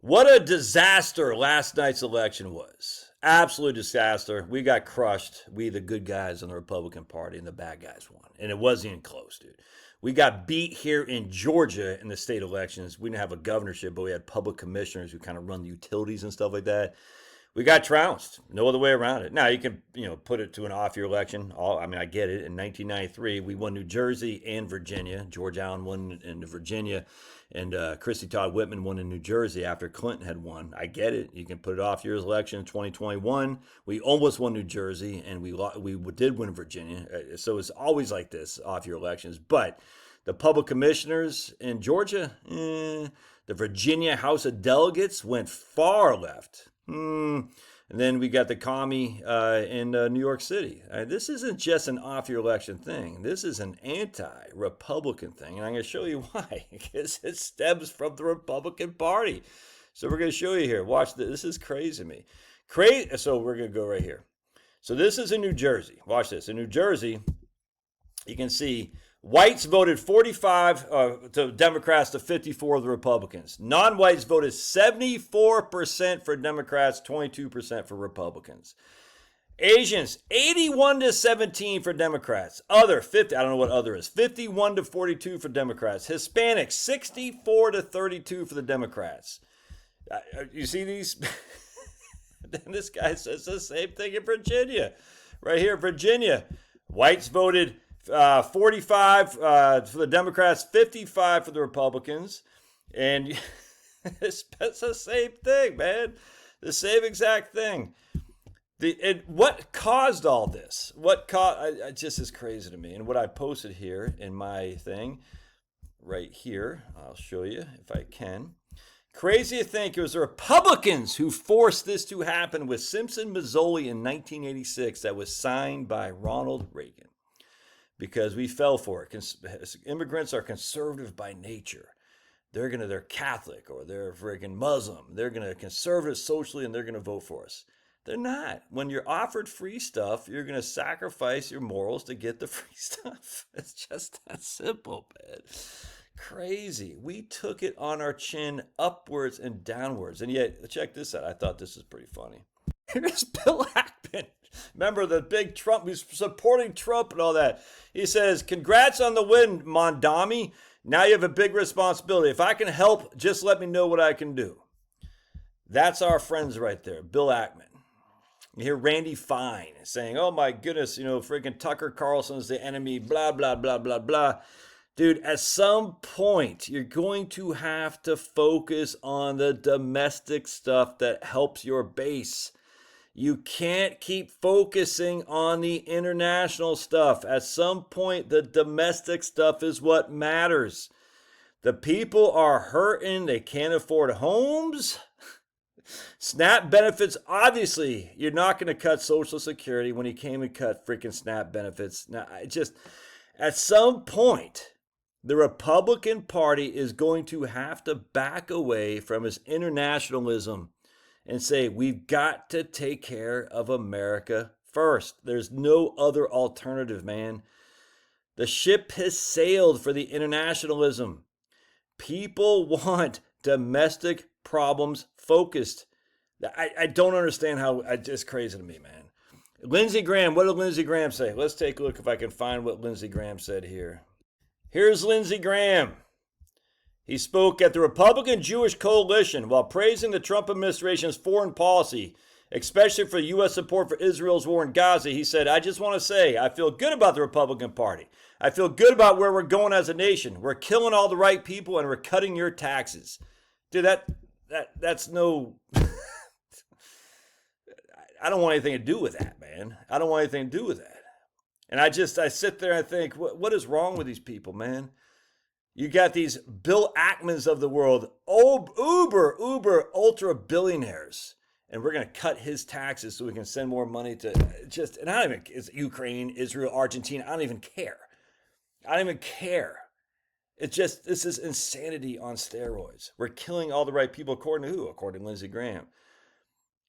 What a disaster last night's election was. Absolute disaster. We got crushed. We, the good guys on the Republican Party, and the bad guys won. And it wasn't even close, dude. We got beat here in Georgia in the state elections. We didn't have a governorship, but we had public commissioners who kind of run the utilities and stuff like that. We got trounced. No other way around it. Now you can, put it to an off-year election. I get it. In 1993, we won New Jersey and Virginia. George Allen won in Virginia, and Christy Todd Whitman won in New Jersey after Clinton had won. I get it. You can put it off-year election in 2021. We almost won New Jersey, and we did win Virginia. So it's always like this off-year elections. But the public commissioners in Georgia, the Virginia House of Delegates went far left. And then we got the commie in New York City. This isn't just an off-year election thing. This is an anti-Republican thing, and I'm going to show you why. Because it stems from the Republican Party. So we're going to show you here. Watch this. This is crazy to me. So we're going to go right here. So this is in New Jersey. Watch this. In New Jersey, you can see whites voted 45 to Democrats to 54 of the Republicans. Non-whites voted 74% for Democrats, 22% for Republicans. Asians, 81 to 17 for Democrats. Other, 50, I don't know what other is, 51 to 42 for Democrats. Hispanics, 64 to 32 for the Democrats. You see these? Then this guy says the same thing in Virginia. Right here, Virginia, whites voted 45 for the Democrats, 55 for the Republicans. And it's the same thing, man. The same exact thing. What caused all this? It just is crazy to me. And what I posted here in my thing, right here, I'll show you if I can. Crazy to think it was the Republicans who forced this to happen with Simpson-Mazzoli in 1986 that was signed by Ronald Reagan. Because we fell for it. Immigrants are conservative by nature. They're Catholic or they're freaking Muslim. They're conservative socially and they're going to vote for us. They're not. When you're offered free stuff, you're going to sacrifice your morals to get the free stuff. It's just that simple, man. Crazy. We took it on our chin upwards and downwards. And yet, check this out. I thought this was pretty funny. Here's Bill Ackman. Remember the big Trump, who's supporting Trump and all that. He says, congrats on the win, Mondami. Now you have a big responsibility. If I can help, just let me know what I can do. That's our friends right there, Bill Ackman. You hear Randy Fine saying, oh my goodness, freaking Tucker Carlson's the enemy, blah, blah, blah, blah, blah. Dude, at some point, you're going to have to focus on the domestic stuff that helps your base. You can't keep focusing on the international stuff. At some point, the domestic stuff is what matters. The people are hurting. They can't afford homes. SNAP benefits, obviously, you're not going to cut Social Security when he came and cut freaking SNAP benefits. Now, at some point, the Republican Party is going to have to back away from its internationalism and say, we've got to take care of America first. There's no other alternative, man. The ship has sailed for the internationalism. People want domestic problems focused. I don't understand how, it's just crazy to me, man. Lindsey Graham, what did Lindsey Graham say? Let's take a look if I can find what Lindsey Graham said here. Here's Lindsey Graham. He spoke at the Republican Jewish Coalition while praising the Trump administration's foreign policy, especially for U.S. support for Israel's war in Gaza. He said, I just want to say, I feel good about the Republican Party. I feel good about where we're going as a nation. We're killing all the right people and we're cutting your taxes. Dude, that's no... I don't want anything to do with that, man. I don't want anything to do with that. And I sit there and I think, what is wrong with these people, man? You got these Bill Ackmans of the world, uber, ultra billionaires. And we're going to cut his taxes so we can send more money to and I don't even, it's Ukraine, Israel, Argentina. I don't even care. It's just, this is insanity on steroids. We're killing all the right people, according to who? According to Lindsey Graham.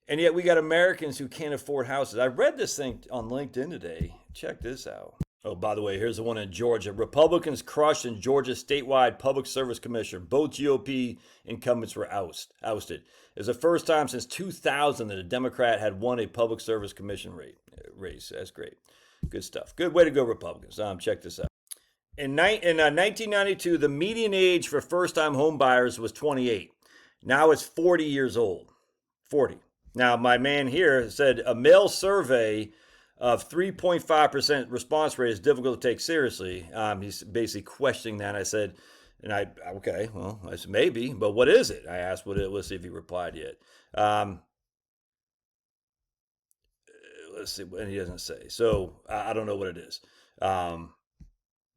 And yet we got Americans who can't afford houses. I read this thing on LinkedIn today. Check this out. Oh, by the way, here's the one in Georgia. Republicans crushed in Georgia statewide public service commission. Both GOP incumbents were ousted. It was the first time since 2000 that a Democrat had won a public service commission race. That's great. Good stuff. Good way to go, Republicans. Check this out. In 1992, the median age for first-time home buyers was 28. Now it's 40 years old. 40. Now, my man here said a male survey of 3.5% response rate is difficult to take seriously. He's basically questioning that. I said, okay, well, I said, maybe, but what is it? I asked what it was, see if he replied yet. Let's see, and he doesn't say. So I don't know what it is.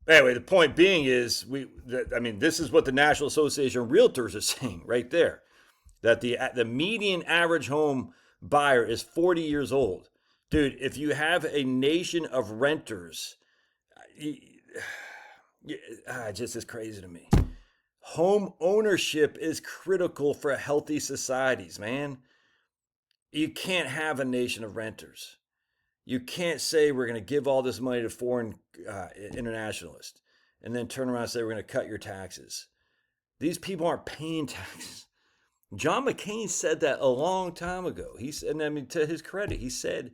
Anyway, the point being is, this is what the National Association of Realtors is saying right there, that the median average home buyer is 40 years old. Dude, if you have a nation of renters, just is crazy to me. Home ownership is critical for healthy societies, man. You can't have a nation of renters. You can't say we're going to give all this money to foreign internationalists and then turn around and say we're going to cut your taxes. These people aren't paying taxes. John McCain said that a long time ago. To his credit, he said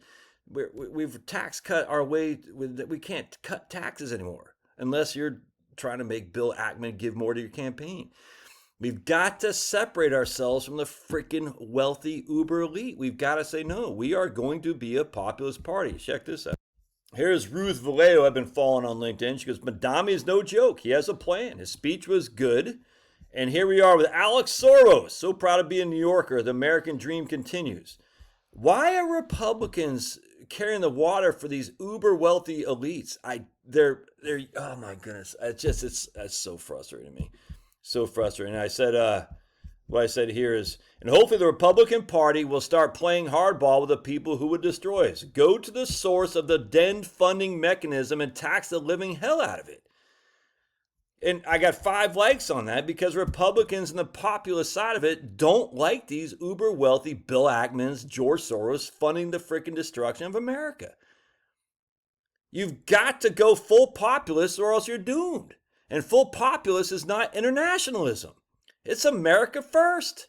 we've tax cut our way. We can't cut taxes anymore unless you're trying to make Bill Ackman give more to your campaign. We've got to separate ourselves from the freaking wealthy uber elite. We've got to say, no, we are going to be a populist party. Check this out. Here's Ruth Vallejo. I've been following on LinkedIn. She goes, Madami is no joke. He has a plan. His speech was good. And here we are with Alex Soros. So proud to be a New Yorker. The American dream continues. Why are Republicans carrying the water for these uber wealthy elites? They're oh my goodness. That's so frustrating to me. So frustrating. And I said, what I said here is, and hopefully the Republican Party will start playing hardball with the people who would destroy us. Go to the source of the den funding mechanism and tax the living hell out of it. And I got 5 likes on that because Republicans and the populist side of it don't like these uber wealthy Bill Ackmans, George Soros funding the freaking destruction of America. You've got to go full populist or else you're doomed. And full populist is not internationalism. It's America first.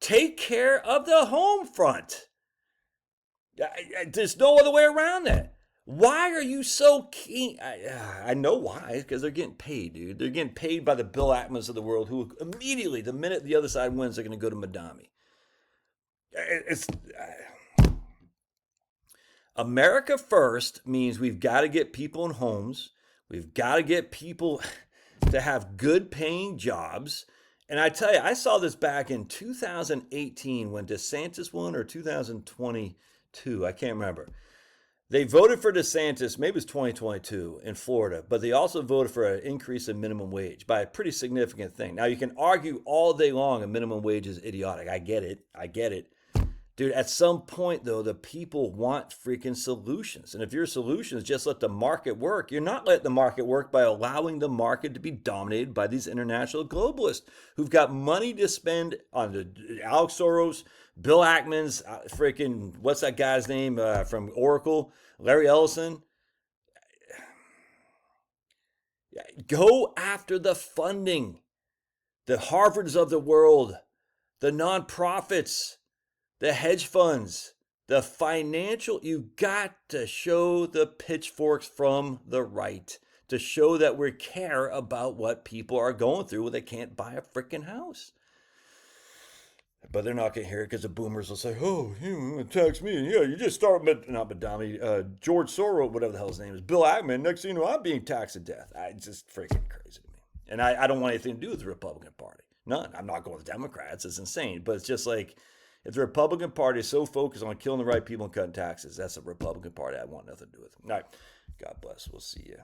Take care of the home front. There's no other way around that. Why are you so keen? I know why, because they're getting paid, dude. They're getting paid by the Bill Ackmans of the world who immediately, the minute the other side wins, they're going to go to Madami. America first means we've got to get people in homes. We've got to get people to have good paying jobs. And I tell you, I saw this back in 2018 when DeSantis won, or 2022. I can't remember. They voted for DeSantis, maybe it was 2022 in Florida, but they also voted for an increase in minimum wage by a pretty significant thing. Now, you can argue all day long a minimum wage is idiotic. I get it. Dude, at some point, though, the people want freaking solutions. And if your solution is just let the market work, you're not letting the market work by allowing the market to be dominated by these international globalists who've got money to spend on the Alex Soros, Bill Ackman's, freaking, what's that guy's name from Oracle, Larry Ellison. Go after the funding, the Harvards of the world, the nonprofits, the hedge funds, the financial. You've got to show the pitchforks from the right to show that we care about what people are going through when they can't buy a freaking house. But they're not going to hear it because the boomers will say, oh, you tax me. Yeah, you just start with, not Madami, George Soros, whatever the hell his name is, Bill Ackman. Next thing you know, I'm being taxed to death. It's just freaking crazy to me. And I don't want anything to do with the Republican Party. None. I'm not going with Democrats. It's insane. But it's just like, if the Republican Party is so focused on killing the right people and cutting taxes, that's the Republican Party I want nothing to do with. All right. God bless. We'll see you.